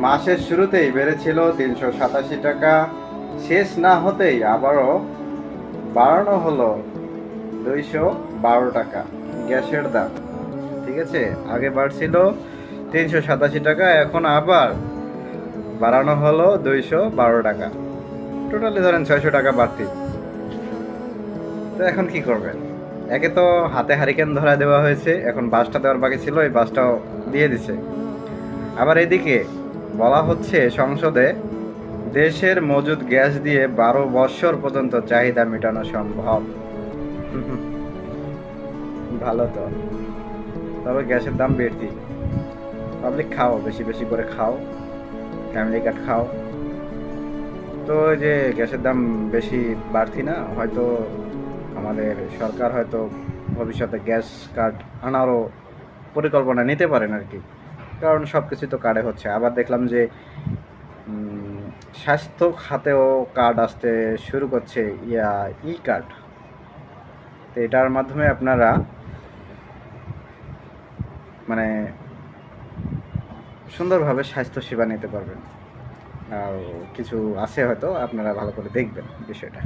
মাসের শুরুতেই বেড়েছিল 387 টাকা, শেষ না হতেই আবারও বাড়ানো হলো 212 টাকা গ্যাসের দাম। ঠিক আছে, আগে বাড়ছিল 387 টাকা, এখন আবার বাড়ানো হলো 212 টাকা। টোটালি ধরেন 600 টাকা বাড়তি। তো এখন কি করবেন? একে তো হাতে হারিকেন ধরা দেওয়া হয়েছে, এখন বাসটা দেওয়ার বাকি ছিল, এই বাসটাও দিয়ে দিছে। আবার এদিকে বলা হচ্ছে সংসদে দেশের মজুদ গ্যাস দিয়ে 12 বৎসর পর্যন্ত চাহিদা মেটানো সম্ভব। ভালো তো, তবে গ্যাসের দাম বেশি। পাবলিক খাও, বেশি বেশি করে খাও, ফ্যামিলি কার্ড খাও। তো ওই যে গ্যাসের দাম বেশি বাড়তি না, হয়তো আমাদের সরকার হয়তো ভবিষ্যতে গ্যাস কার্ড আনারও পরিকল্পনা নিতে পারেন আর কি, কারণ সব কিছু তো কার্ডে হচ্ছে। আবার দেখলাম যে স্বাস্থ্য খাতেও কার্ড আসতে শুরু করছে, ই কার্ড। তো এটার মাধ্যমে আপনারা মানে সুন্দরভাবে স্বাস্থ্য সেবা নিতে পারবেন। আর কিছু আছে হয়তো, আপনারা ভালো করে দেখবেন বিষয়টা।